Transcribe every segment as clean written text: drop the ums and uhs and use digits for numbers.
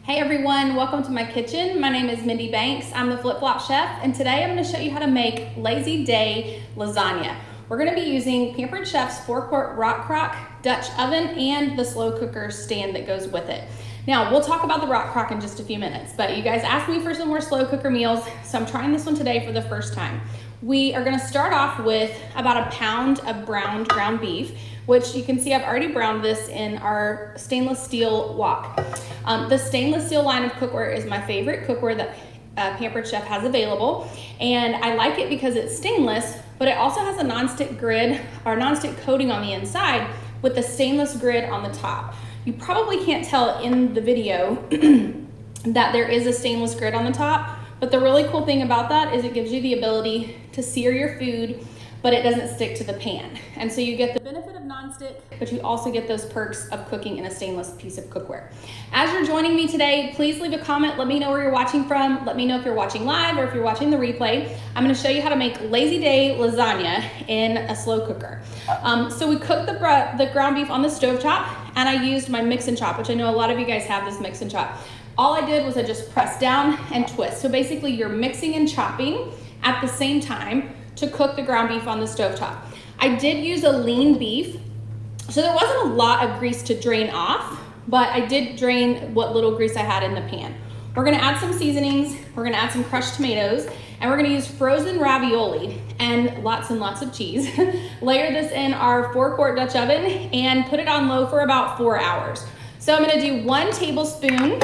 Hey everyone, welcome to my kitchen. My name is Mindy Banks. I'm the Flip Flop Chef, and today I'm going to show you how to make lazy day lasagna. We're going to be using Pampered Chef's 4-quart RockCrok Dutch oven and the slow cooker stand that goes with it. Now, we'll talk about the RockCrok in just a few minutes, but you guys asked me for some more slow cooker meals, so I'm trying this one today for the first time. We are going to start off with about a pound of browned ground beef, which you can see I've already browned this in our stainless steel wok. The stainless steel line of cookware is my favorite cookware that Pampered Chef has available, and I like it because it's stainless, but it also has a nonstick grid or nonstick coating on the inside with the stainless grid on the top. You probably can't tell in the video that there is a stainless grid on the top, but the really cool thing about that is it gives you the ability to sear your food, but it doesn't stick to the pan. And so you get the benefit of nonstick, but you also get those perks of cooking in a stainless piece of cookware. As you're joining me today, please leave a comment. Let me know where you're watching from. Let me know if you're watching live or if you're watching the replay. I'm gonna show you how to make lazy day lasagna in a slow cooker. So we cooked the ground beef on the stovetop, and I used my mix and chop, which I know a lot of you guys have this mix and chop. All I did was I just pressed down and twist. So basically you're mixing and chopping at the same time to cook the ground beef on the stovetop. I did use a lean beef, so there wasn't a lot of grease to drain off, but I did drain what little grease I had in the pan. We're gonna add some seasonings, we're gonna add some crushed tomatoes, and we're gonna use frozen ravioli and lots of cheese. Layer this in our 4-quart Dutch oven and put it on low for about 4 hours. So I'm gonna do 1 tablespoon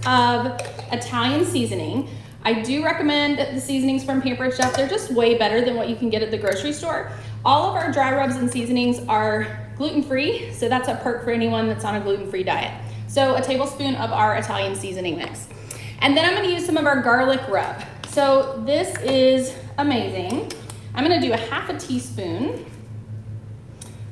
of Italian seasoning. I do recommend the seasonings from Pampered Chef. They're just way better than what you can get at the grocery store. All of our dry rubs and seasonings are gluten-free, so that's a perk for anyone that's on a gluten-free diet. So a tablespoon of our Italian seasoning mix. And then I'm gonna use some of our garlic rub. So this is amazing. I'm gonna do a half a teaspoon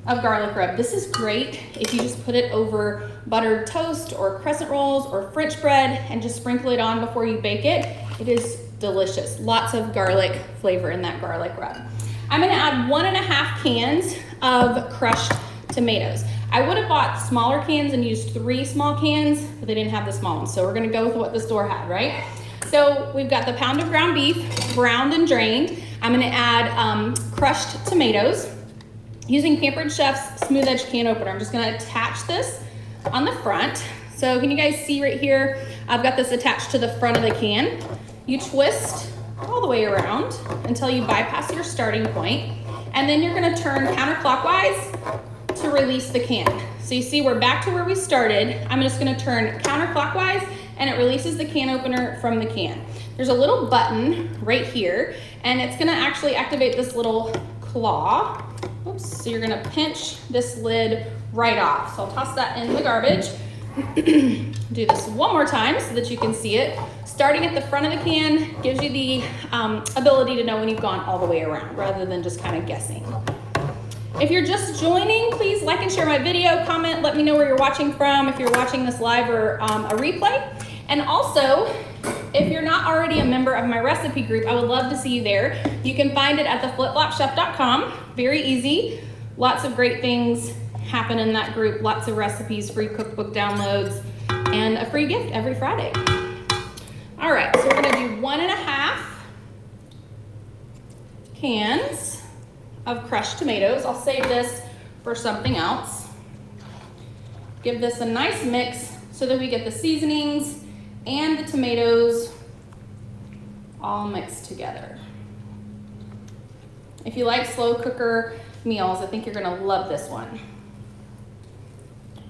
of garlic rub. This is great if you just put it over buttered toast or crescent rolls or French bread and just sprinkle it on before you bake it. It is delicious. Lots of garlic flavor in that garlic rub. I'm gonna add 1.5 cans of crushed tomatoes. I would have bought smaller cans and used 3 small cans, but they didn't have the small ones. So we're gonna go with what the store had, right? So we've got the pound of ground beef, browned and drained. I'm gonna add crushed tomatoes. Using Pampered Chef's smooth edge can opener, I'm just gonna attach this on the front. So can you guys see right here? I've got this attached to the front of the can. You twist all the way around until you bypass your starting point, and then you're gonna turn counterclockwise to release the can. So you see we're back to where we started. I'm just gonna turn counterclockwise and it releases the can opener from the can. There's a little button right here, and it's gonna actually activate this little claw. Oops, so you're gonna pinch this lid right off. So I'll toss that in the garbage. Do this one more time so that you can see it. Starting at the front of the can gives you the ability to know when you've gone all the way around rather than just kind of guessing. If you're just joining, please like and share my video, comment, let me know where you're watching from, if you're watching this live or a replay. And also, if you're not already a member of my recipe group, I would love to see you there. You can find it at theflipflopchef.com. Very easy. Lots of great things happen in that group. Lots of recipes, free cookbook downloads, and a free gift every Friday. All right, so we're gonna do 1.5 cans of crushed tomatoes. I'll save this for something else. Give this a nice mix so that we get the seasonings and the tomatoes all mixed together. If you like slow cooker meals, I think you're gonna love this one.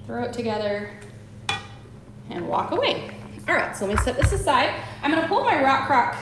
Throw it together and walk away. All right, so let me set this aside. I'm gonna pull my RockCrok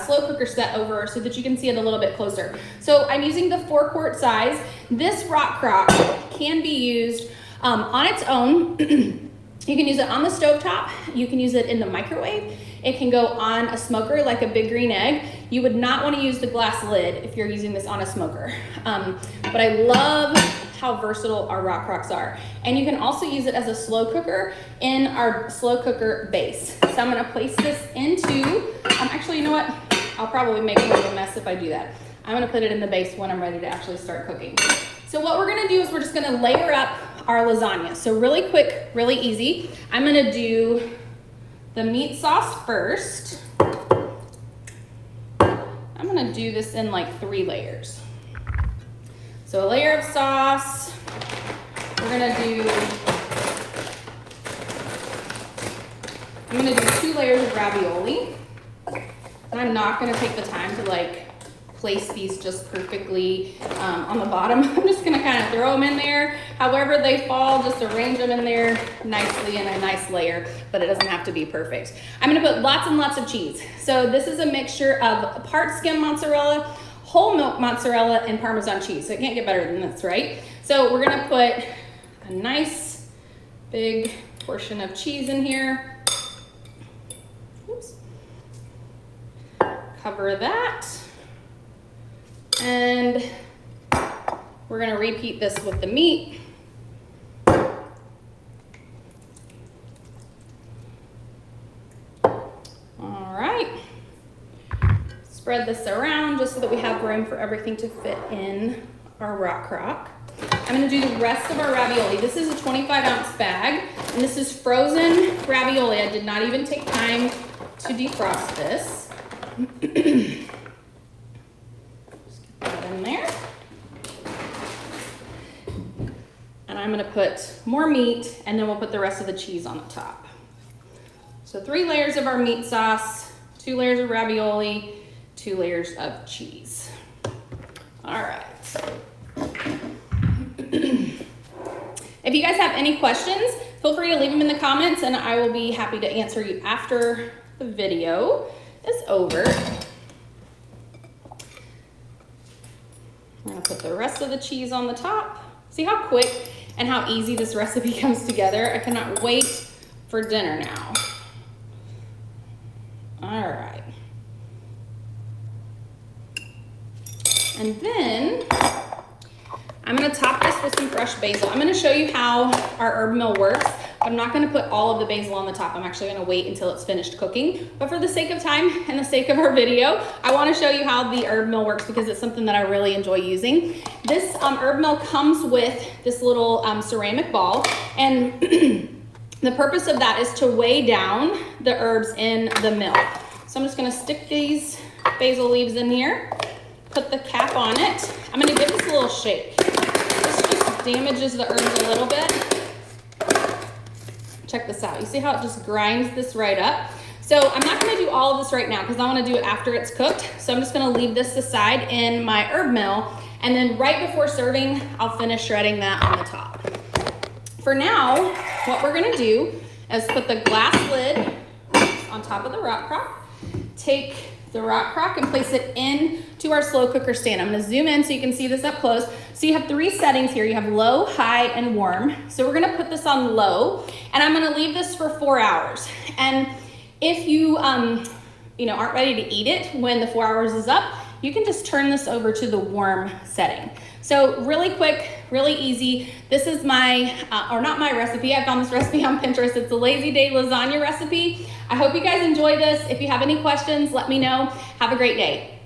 slow cooker set over so that you can see it a little bit closer. So I'm using the 4-quart size. This RockCrok can be used on its own. You can use it on the stovetop. You can use it in the microwave. It can go on a smoker like a big green egg. You would not want to use the glass lid if you're using this on a smoker. But I love how versatile our RockCroks are. And you can also use it as a slow cooker in our slow cooker base. So I'm gonna place this into, actually, you know what? I'll probably make more of a mess if I do that. I'm gonna put it in the base when I'm ready to actually start cooking. So what we're gonna do is we're just gonna layer up our lasagna. So really quick, really easy. I'm gonna do the meat sauce first. I'm gonna do this in like 3 layers. So a layer of sauce. I'm gonna do 2 layers of ravioli. And I'm not gonna take the time to like place these just perfectly on the bottom. I'm just gonna kind of throw them in there. However they fall, just arrange them in there nicely in a nice layer, but it doesn't have to be perfect. I'm gonna put lots and lots of cheese. So this is a mixture of part skim mozzarella, whole milk mozzarella, and Parmesan cheese. So it can't get better than this, right? So we're gonna put a nice big portion of cheese in here. Oops. Cover that. And we're gonna repeat this with the meat. All right. Spread this around just so that we have room for everything to fit in our RockCrok. I'm gonna do the rest of our ravioli. This is a 25-ounce bag, and this is frozen ravioli. I did not even take time to defrost this. In there. And I'm gonna put more meat, and then we'll put the rest of the cheese on the top. So 3 layers of our meat sauce, 2 layers of ravioli, 2 layers of cheese. All right. If you guys have any questions, feel free to leave them in the comments, and I will be happy to answer you after the video is over. I'm gonna put the rest of the cheese on the top. See how quick and how easy this recipe comes together? I cannot wait for dinner now. All right. And then I'm gonna top this with some fresh basil. I'm gonna show you how our herb mill works. I'm not gonna put all of the basil on the top. I'm actually gonna wait until it's finished cooking. But for the sake of time and the sake of our video, I wanna show you how the herb mill works because it's something that I really enjoy using. This herb mill comes with this little ceramic ball, and the purpose of that is to weigh down the herbs in the mill. So I'm just gonna stick these basil leaves in here, put the cap on it. I'm gonna give this a little shake. This just damages the herbs a little bit. Check this out. You see how it just grinds this right up? So I'm not gonna do all of this right now because I wanna do it after it's cooked. So I'm just gonna leave this aside in my herb mill, and then right before serving, I'll finish shredding that on the top. For now, what we're gonna do is put the glass lid on top of the RockCrok, take the RockCrok and place it into our slow cooker stand. I'm gonna zoom in so you can see this up close. So you have 3 settings here. You have low, high, and warm. So we're gonna put this on low, and I'm gonna leave this for 4 hours. And if you, aren't ready to eat it when the 4 hours is up, you can just turn this over to the warm setting. So really quick, really easy. This is my, or not my recipe. I found this recipe on Pinterest. It's a lazy day lasagna recipe. I hope you guys enjoy this. If you have any questions, let me know. Have a great day.